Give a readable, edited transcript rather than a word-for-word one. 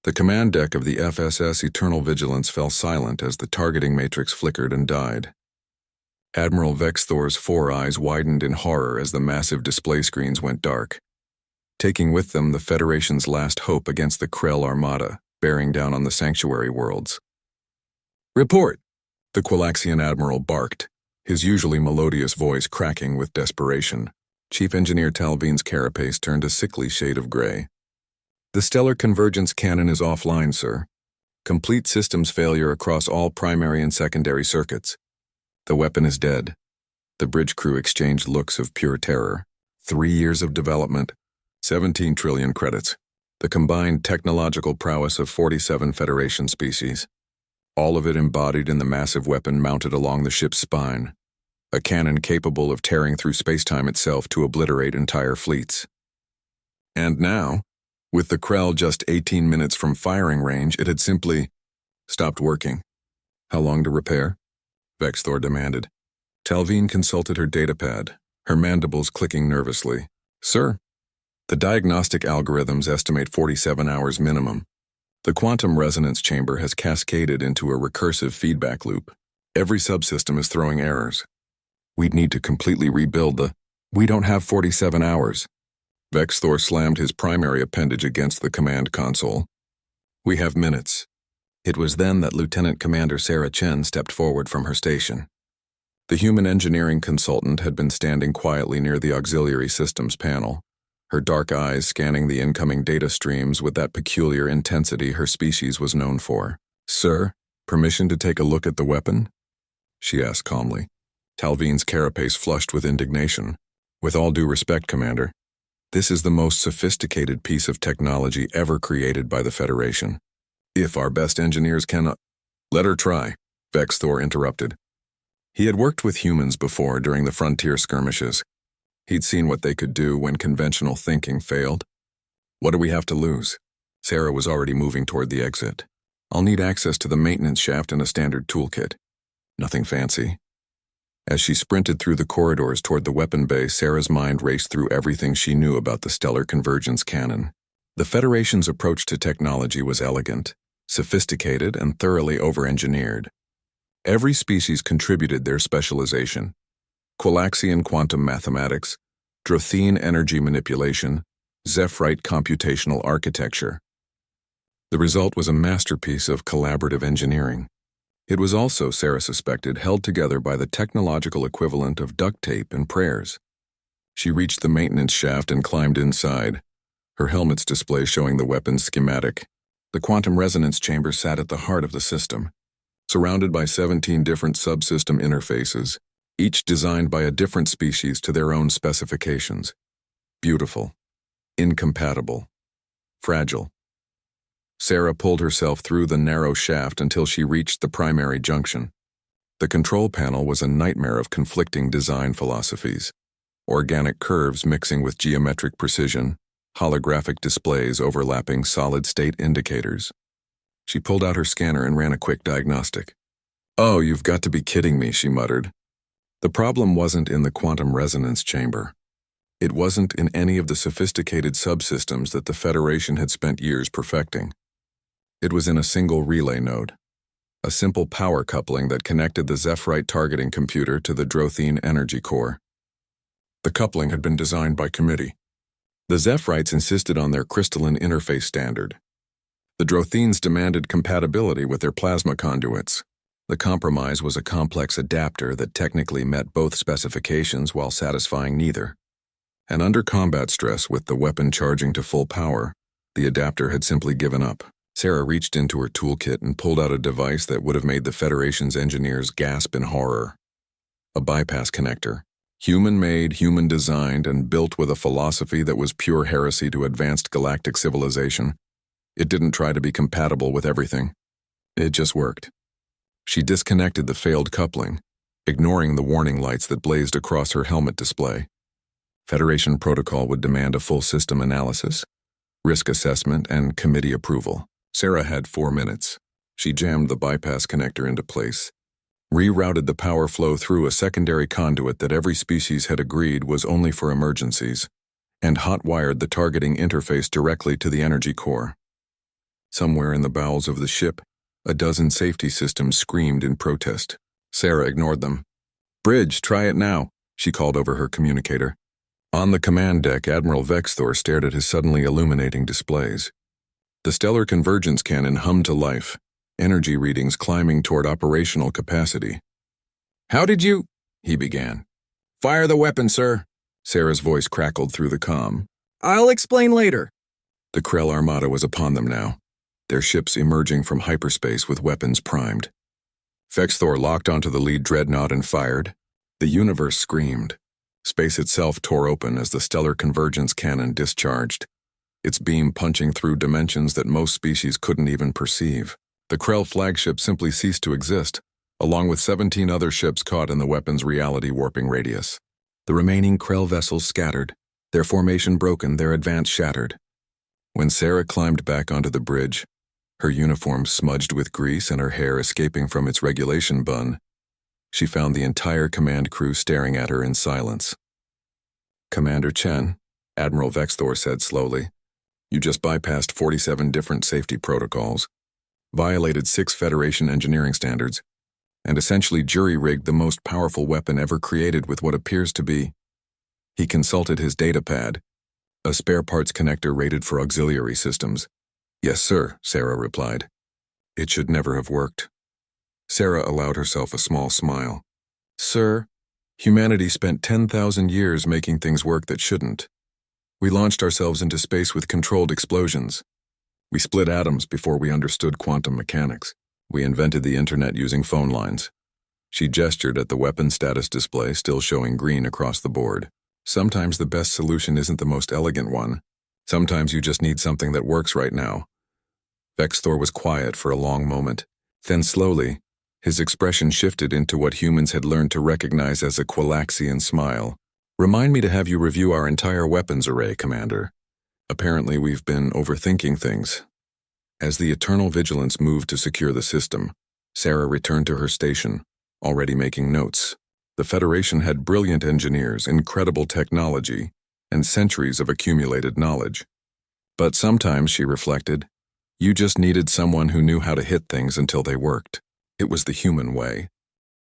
The command deck of the FSS Eternal Vigilance fell silent as the targeting matrix flickered and died. Admiral Vexthor's four eyes widened in horror as the massive display screens went dark, taking with them the Federation's last hope against the Krell Armada, bearing down on the sanctuary worlds. "Report!" the Quilaxian admiral barked, his usually melodious voice cracking with desperation. Chief Engineer Talvine's carapace turned a sickly shade of gray. "The stellar convergence cannon is offline, sir. Complete systems failure across all primary and secondary circuits. The weapon is dead." The bridge crew exchanged looks of pure terror. 3 years of development, 17 trillion credits, the combined technological prowess of 47 Federation species. All of it embodied in the massive weapon mounted along the ship's spine, a cannon capable of tearing through spacetime itself to obliterate entire fleets. And now, with the Krell just 18 minutes from firing range, it had simply stopped working. "How long to repair?" Vexthor demanded. Talvine consulted her datapad, her mandibles clicking nervously. "Sir, the diagnostic algorithms estimate 47 hours minimum. The quantum resonance chamber has cascaded into a recursive feedback loop. Every subsystem is throwing errors. We'd need to completely rebuild the— We don't have 47 hours. Vexthor slammed his primary appendage against the command console. "We have minutes." It was then that Lieutenant Commander Sarah Chen stepped forward from her station. The human engineering consultant had been standing quietly near the auxiliary systems panel, her dark eyes scanning the incoming data streams with that peculiar intensity her species was known for. "Sir, permission to take a look at the weapon?" she asked calmly. Talvine's carapace flushed with indignation. "With all due respect, Commander, this is the most sophisticated piece of technology ever created by the Federation. If our best engineers cannot—" "Let her try," Vexthor interrupted. He had worked with humans before during the frontier skirmishes. He'd seen what they could do when conventional thinking failed. "What do we have to lose?" Sarah was already moving toward the exit. "I'll need access to the maintenance shaft and a standard toolkit. Nothing fancy." As she sprinted through the corridors toward the weapon bay, Sarah's mind raced through everything she knew about the stellar convergence cannon. The Federation's approach to technology was elegant, sophisticated, and thoroughly over-engineered. Every species contributed their specialization: Quilaxian quantum mathematics, Drothene energy manipulation, Zephyrite computational architecture. The result was a masterpiece of collaborative engineering. It was also, Sarah suspected, held together by the technological equivalent of duct tape and prayers. She reached the maintenance shaft and climbed inside, her helmet's display showing the weapon's schematic. The quantum resonance chamber sat at the heart of the system, surrounded by 17 different subsystem interfaces, each designed by a different species to their own specifications. Beautiful, incompatible, fragile. Sarah pulled herself through the narrow shaft until she reached the primary junction. The control panel was a nightmare of conflicting design philosophies: organic curves mixing with geometric precision, holographic displays overlapping solid-state indicators. She pulled out her scanner and ran a quick diagnostic. "Oh, you've got to be kidding me," she muttered. The problem wasn't in the quantum resonance chamber. It wasn't in any of the sophisticated subsystems that the Federation had spent years perfecting. It was in a single relay node, a simple power coupling that connected the Zephyrite targeting computer to the Drothene energy core. The coupling had been designed by committee. The Zephrites insisted on their crystalline interface standard. The Drothenes demanded compatibility with their plasma conduits. The compromise was a complex adapter that technically met both specifications while satisfying neither. And under combat stress, with the weapon charging to full power, the adapter had simply given up. Sarah reached into her toolkit and pulled out a device that would have made the Federation's engineers gasp in horror. A bypass connector, human-made, human-designed, and built with a philosophy that was pure heresy to advanced galactic civilization. It didn't try to be compatible with everything. It just worked. She disconnected the failed coupling, ignoring the warning lights that blazed across her helmet display. Federation protocol would demand a full system analysis, risk assessment, and committee approval. Sarah had 4 minutes. She jammed the bypass connector into place, rerouted the power flow through a secondary conduit that every species had agreed was only for emergencies, and hot-wired the targeting interface directly to the energy core. Somewhere in the bowels of the ship, a dozen safety systems screamed in protest. Sarah ignored them. "Bridge, try it now," she called over her communicator. On the command deck, Admiral Vexthor stared at his suddenly illuminating displays. The stellar convergence cannon hummed to life, energy readings climbing toward operational capacity. "How did you—" he began. "Fire the weapon, sir," Sarah's voice crackled through the comm. "I'll explain later." The Krell Armada was upon them now, their ships emerging from hyperspace with weapons primed. Vexthor locked onto the lead dreadnought and fired. The universe screamed. Space itself tore open as the stellar convergence cannon discharged, its beam punching through dimensions that most species couldn't even perceive. The Krell flagship simply ceased to exist, along with 17 other ships caught in the weapon's reality-warping radius. The remaining Krell vessels scattered, their formation broken, their advance shattered. When Sarah climbed back onto the bridge, her uniform smudged with grease and her hair escaping from its regulation bun, she found the entire command crew staring at her in silence. "Commander Chen," Admiral Vexthor said slowly, "you just bypassed 47 different safety protocols, violated 6 Federation engineering standards, and essentially jury-rigged the most powerful weapon ever created with what appears to be—" He consulted his data pad, a spare parts connector rated for auxiliary systems. "Yes, sir," Sarah replied. "It should never have worked." Sarah allowed herself a small smile. "Sir, humanity spent 10,000 years making things work that shouldn't. We launched ourselves into space with controlled explosions. We split atoms before we understood quantum mechanics. We invented the internet using phone lines." She gestured at the weapon status display still showing green across the board. "Sometimes the best solution isn't the most elegant one. Sometimes you just need something that works right now." Vexthor was quiet for a long moment. Then slowly, his expression shifted into what humans had learned to recognize as a Quillaxian smile. "Remind me to have you review our entire weapons array, Commander. Apparently we've been overthinking things." As the Eternal Vigilance moved to secure the system, Sarah returned to her station, already making notes. The Federation had brilliant engineers, incredible technology, and centuries of accumulated knowledge. But sometimes, she reflected, you just needed someone who knew how to hit things until they worked. It was the human way.